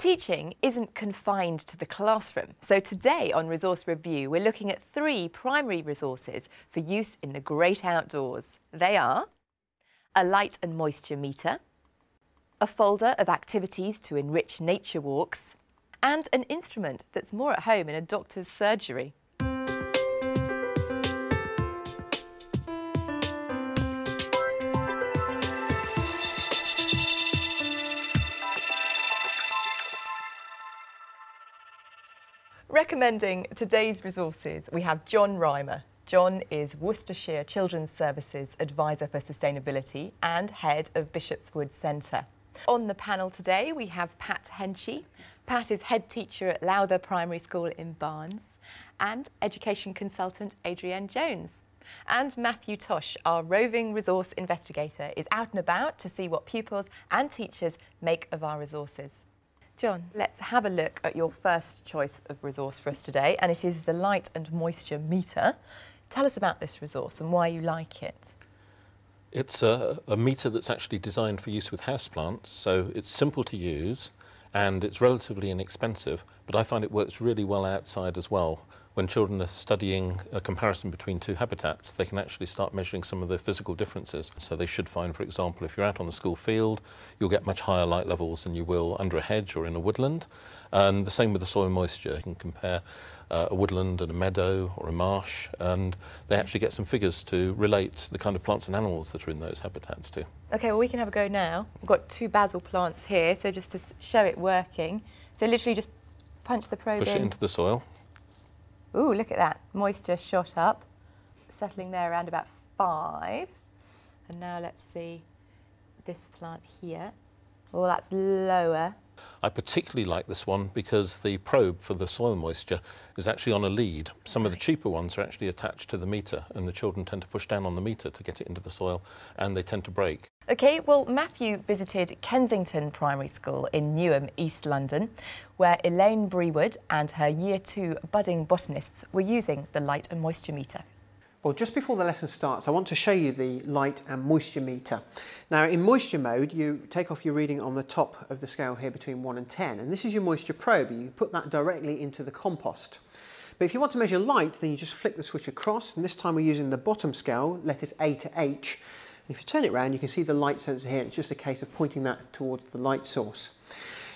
Teaching isn't confined to the classroom, so today on Resource Review we're looking at 3 primary resources for use in the great outdoors. They are a light and moisture meter, a folder of activities to enrich nature walks, and an instrument that's more at home in a doctor's surgery. Recommending today's resources, we have John Reimer. John is Worcestershire Children's Services Advisor for Sustainability and Head of Bishopswood Centre. On the panel today we have Pat Henchy. Pat is Head Teacher at Lowther Primary School in Barnes, and Education Consultant Adrienne Jones. And Matthew Tosh, our roving resource investigator, is out and about to see what pupils and teachers make of our resources. John, let's have a look at your first choice of resource for us today, and it is the light and moisture meter. Tell us about this resource and why you like it. It's a meter that's actually designed for use with houseplants, so it's simple to use and it's relatively inexpensive, but I find it works really well outside as well. When children are studying a comparison between 2 habitats, they can actually start measuring some of the physical differences. So they should find, for example, if you're out on the school field, you'll get much higher light levels than you will under a hedge or in a woodland. And the same with the soil moisture. You can compare a woodland and a meadow or a marsh, and they actually get some figures to relate the kind of plants and animals that are in those habitats too. OK, well, we can have a go now. We've got 2 basil plants here, so just to show it working. So literally just punch the probe in. Push it into the soil. Ooh, look at that. Moisture shot up, settling there around about 5. And now let's see this plant here. Oh, that's lower. I particularly like this one because the probe for the soil moisture is actually on a lead. Some of the cheaper ones are actually attached to the meter, and the children tend to push down on the meter to get it into the soil, and they tend to break. OK, well, Matthew visited Kensington Primary School in Newham, East London, where Elaine Brewood and her Year 2 budding botanists were using the light and moisture meter. Well, just before the lesson starts, I want to show you the light and moisture meter. Now, in moisture mode, you take off your reading on the top of the scale here between 1 and 10, and this is your moisture probe. You put that directly into the compost. But if you want to measure light, then you just flick the switch across, and this time we're using the bottom scale, letters A to H. And if you turn it around, you can see the light sensor here. It's just a case of pointing that towards the light source.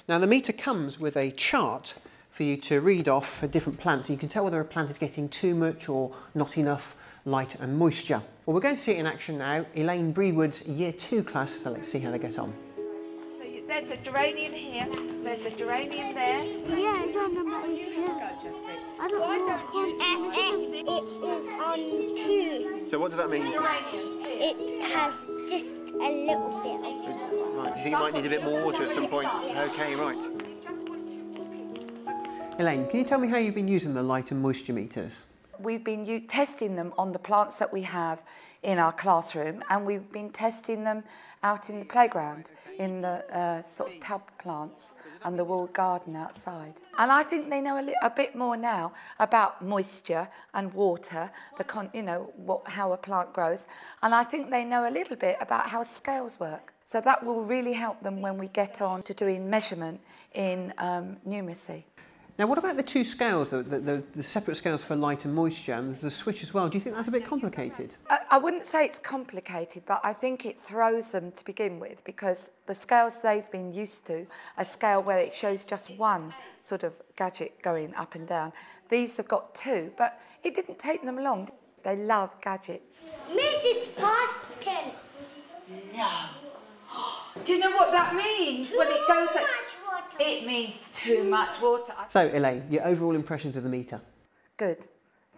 Now, the meter comes with a chart for you to read off for different plants. You can tell whether a plant is getting too much or not enough light and moisture. Well, we're going to see it in action now. Elaine Brewood's Year 2 class, so let's see how they get on. So there's a geranium here, there's a geranium there. Yeah, it's on number 8 here. I don't know. It is on 2. So what does that mean? It has just a little bit of it. Right, do you think you might need a bit more water at some point? OK, right. Elaine, can you tell me how you've been using the light and moisture meters? We've been testing them on the plants that we have in our classroom, and we've been testing them out in the playground, in the sort of tub plants and the walled garden outside. And I think they know a bit more now about moisture and water, how a plant grows, and I think they know a little bit about how scales work. So that will really help them when we get on to doing measurement in numeracy. Now, what about the 2 scales, the separate scales for light and moisture, and there's a switch as well? Do you think that's a bit complicated? I wouldn't say it's complicated, but I think it throws them to begin with, because the scales they've been used to, a scale where it shows just one sort of gadget going up and down. These have got 2, but it didn't take them long. They love gadgets. Miss, it's past 10. No. Do you know what that means when it goes at... Water. It means too much water. So, Elaine, your overall impressions of the meter? Good.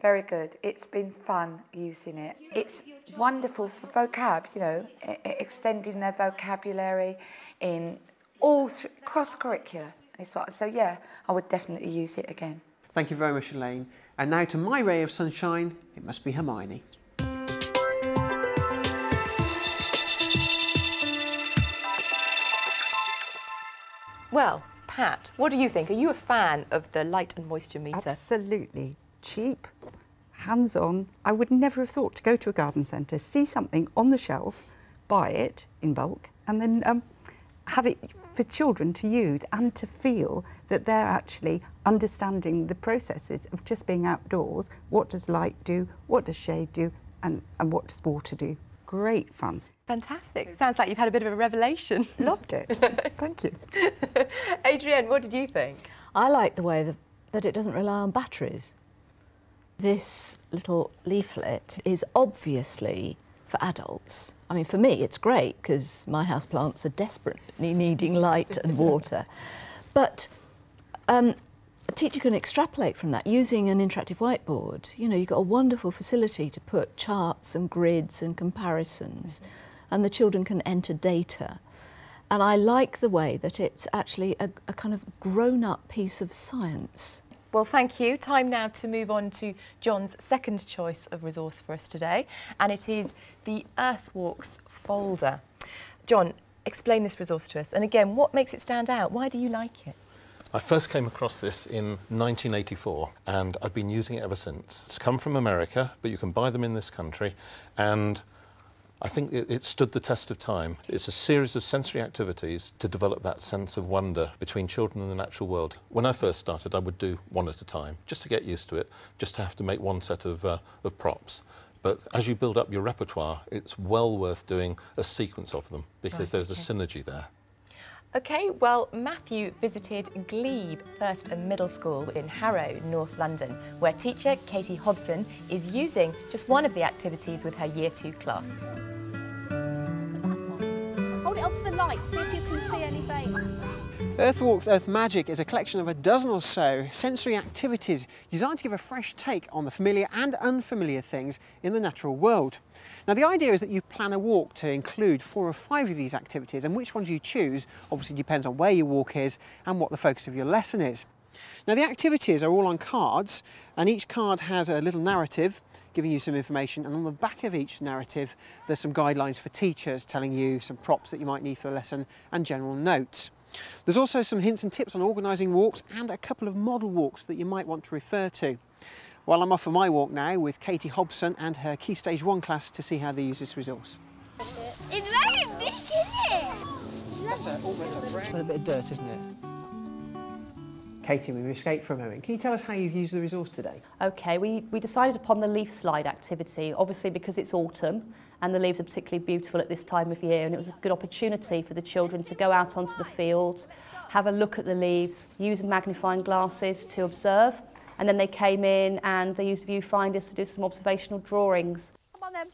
Very good. It's been fun using it. It's wonderful for vocab, extending their vocabulary in all cross-curricular. So, yeah, I would definitely use it again. Thank you very much, Elaine. And now to my ray of sunshine, it must be Hermione. Well, Pat, what do you think? Are you a fan of the light and moisture meter? Absolutely. Cheap, hands-on. I would never have thought to go to a garden centre, see something on the shelf, buy it in bulk, and then have it for children to use and to feel that they're actually understanding the processes of just being outdoors. What does light do? What does shade do? And what does water do? Great fun. Fantastic. Sounds like you've had a bit of a revelation. Loved it. Thank you. Adrienne, what did you think? I like the way that it doesn't rely on batteries. This little leaflet is obviously for adults. I mean, for me, it's great because my houseplants are desperately needing light and water. But a teacher can extrapolate from that using an interactive whiteboard. You know, you've got a wonderful facility to put charts and grids and comparisons, and the children can enter data. And I like the way that it's actually a kind of grown-up piece of science. Well, thank you. Time now to move on to John's second choice of resource for us today, and it is the Earthwalks folder. John, explain this resource to us, and again, what makes it stand out? Why do you like it? I first came across this in 1984 and I've been using it ever since. It's come from America, but you can buy them in this country, and I think it stood the test of time. It's a series of sensory activities to develop that sense of wonder between children and the natural world. When I first started, I would do one at a time, just to get used to it, just to have to make one set of props. But as you build up your repertoire, it's well worth doing a sequence of them because there's a synergy there. OK, well, Matthew visited Glebe First and Middle School in Harrow, North London, where teacher Katie Hobson is using just one of the activities with her Year 2 class. Hold it up to the light, see if you can see any veins. Earthwalks Earth Magic is a collection of a dozen or so sensory activities designed to give a fresh take on the familiar and unfamiliar things in the natural world. Now, the idea is that you plan a walk to include 4 or 5 of these activities, and which ones you choose obviously depends on where your walk is and what the focus of your lesson is. Now, the activities are all on cards, and each card has a little narrative giving you some information, and on the back of each narrative there's some guidelines for teachers telling you some props that you might need for the lesson and general notes. There's also some hints and tips on organising walks and a couple of model walks that you might want to refer to. Well, I'm off for my walk now with Katie Hobson and her Key Stage 1 class to see how they use this resource. It's very big, isn't it? That's almost a little bit of dirt, isn't it? Katie, we've escaped for a moment. Can you tell us how you've used the resource today? OK, we decided upon the leaf slide activity, obviously because it's autumn and the leaves are particularly beautiful at this time of year, and it was a good opportunity for the children to go out onto the field, have a look at the leaves, use magnifying glasses to observe, and then they came in and they used viewfinders to do some observational drawings. Come on then.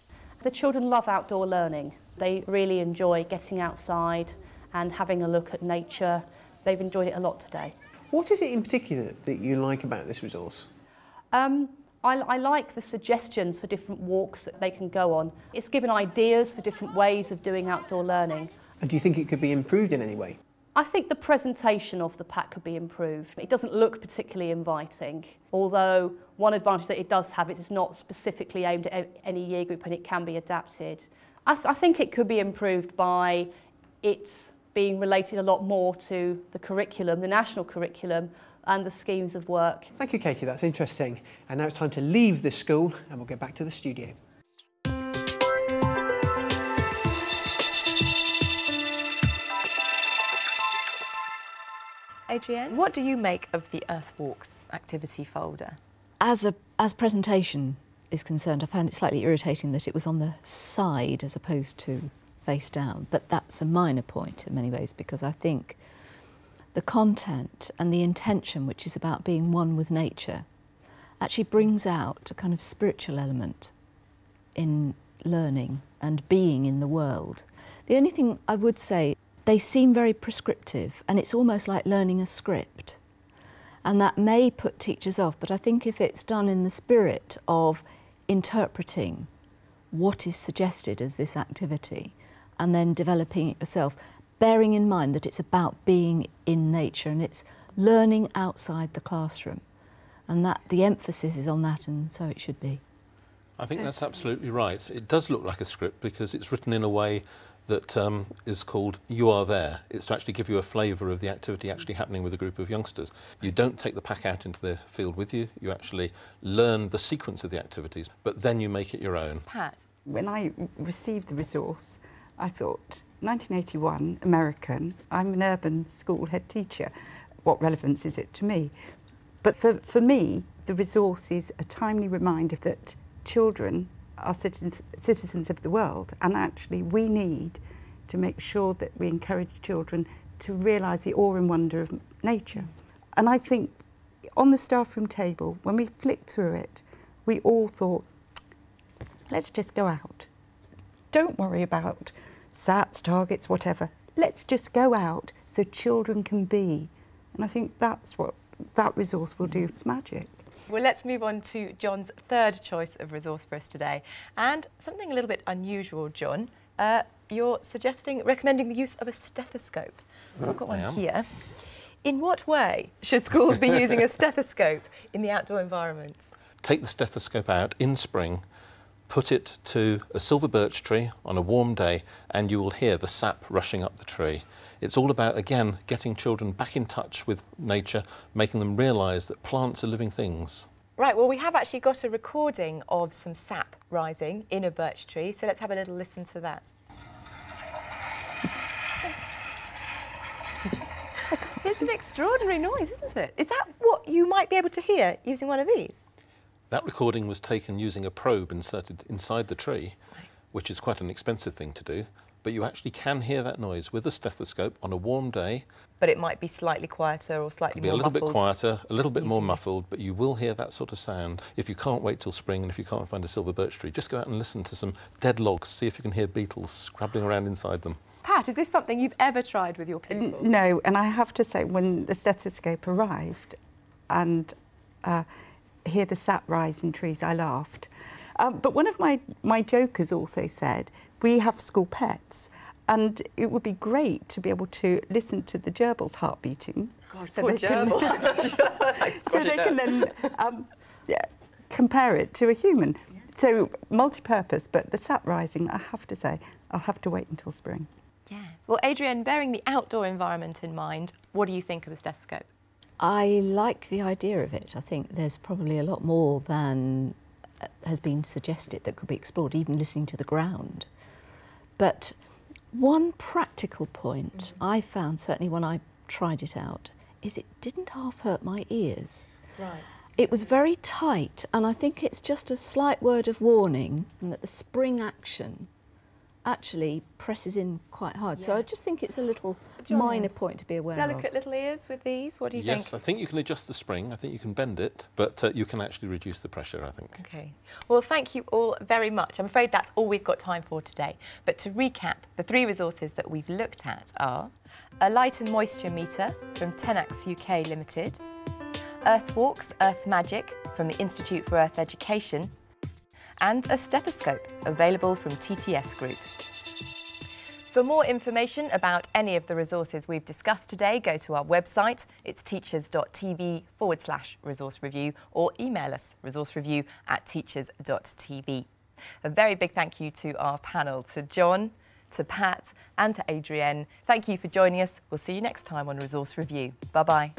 The children love outdoor learning. They really enjoy getting outside and having a look at nature. They've enjoyed it a lot today. What is it in particular that you like about this resource? I like the suggestions for different walks that they can go on. It's given ideas for different ways of doing outdoor learning. And do you think it could be improved in any way? I think the presentation of the pack could be improved. It doesn't look particularly inviting, although one advantage that it does have is it's not specifically aimed at any year group and it can be adapted. I think it could be improved by its being related a lot more to the curriculum, the national curriculum, and the schemes of work. Thank you, Katie, that's interesting. And now it's time to leave this school and we'll get back to the studio. Adrienne, what do you make of the Earthwalks activity folder? As presentation is concerned, I found it slightly irritating that it was on the side as opposed to face down, but that's a minor point in many ways because I think the content and the intention, which is about being one with nature, actually brings out a kind of spiritual element in learning and being in the world. The only thing I would say, they seem very prescriptive and it's almost like learning a script. And that may put teachers off, but I think if it's done in the spirit of interpreting what is suggested as this activity and then developing it yourself, bearing in mind that it's about being in nature and it's learning outside the classroom, and that the emphasis is on that, and so it should be. I think that's absolutely right. It does look like a script because it's written in a way that is called You Are There. It's to actually give you a flavour of the activity actually happening with a group of youngsters. You don't take the pack out into the field with you, you actually learn the sequence of the activities, but then you make it your own. Pat? When I received the resource, I thought 1981, American. I'm an urban school head teacher. What relevance is it to me? But for me, the resource is a timely reminder that children are citizens of the world, and actually we need to make sure that we encourage children to realise the awe and wonder of nature. And I think on the staff room table, when we flicked through it, we all thought, let's just go out. Don't worry about SATs, targets, whatever. Let's just go out so children can be. And I think that's what that resource will do. It's magic. Well, let's move on to John's third choice of resource for us today. And something a little bit unusual, John. You're recommending the use of a stethoscope. I've got one here. In what way should schools be using a stethoscope in the outdoor environment? Take the stethoscope out in spring, put it to a silver birch tree on a warm day, and you will hear the sap rushing up the tree. It's all about, again, getting children back in touch with nature, making them realise that plants are living things. Right, well, we have actually got a recording of some sap rising in a birch tree, so let's have a little listen to that. It's an extraordinary noise, isn't it? Is that what you might be able to hear using one of these? That recording was taken using a probe inserted inside the tree, which is quite an expensive thing to do, but you actually can hear that noise with a stethoscope on a warm day. But it might be slightly quieter or slightly more muffled. It'll be a little bit quieter, a little bit more muffled, but you will hear that sort of sound. If you can't wait till spring and if you can't find a silver birch tree, just go out and listen to some dead logs, see if you can hear beetles scrabbling around inside them. Pat, is this something you've ever tried with your pupils? No, and I have to say, when the stethoscope arrived and hear the sap rise in trees, I laughed. But one of my jokers also said, we have school pets, and it would be great to be able to listen to the gerbils' heart beating. God, so poor gerbil. So they can then compare it to a human. Yes. So multi-purpose, but the sap rising, I have to say, I'll have to wait until spring. Yes. Well, Adrienne, bearing the outdoor environment in mind, what do you think of the stethoscope? I like the idea of it. I think there's probably a lot more than has been suggested that could be explored, even listening to the ground. But one practical point I found, certainly when I tried it out, is it didn't half hurt my ears. Right. It was very tight, and I think it's just a slight word of warning that the spring action actually presses in quite hard. Yes. So I just think it's a little minor point to be aware of. Delicate little ears with these, what do you think? Yes, I think you can adjust the spring, I think you can bend it, but you can actually reduce the pressure, I think. OK. Well, thank you all very much. I'm afraid that's all we've got time for today. But to recap, the three resources that we've looked at are a light and moisture meter from Tenax UK Limited, Earthwalks Earth Magic from the Institute for Earth Education, and a stethoscope available from TTS Group. For more information about any of the resources we've discussed today, go to our website. It's teachers.tv/resource review, or email us resourcereview@teachers.tv. A very big thank you to our panel, to John, to Pat and to Adrienne. Thank you for joining us. We'll see you next time on Resource Review. Bye-bye.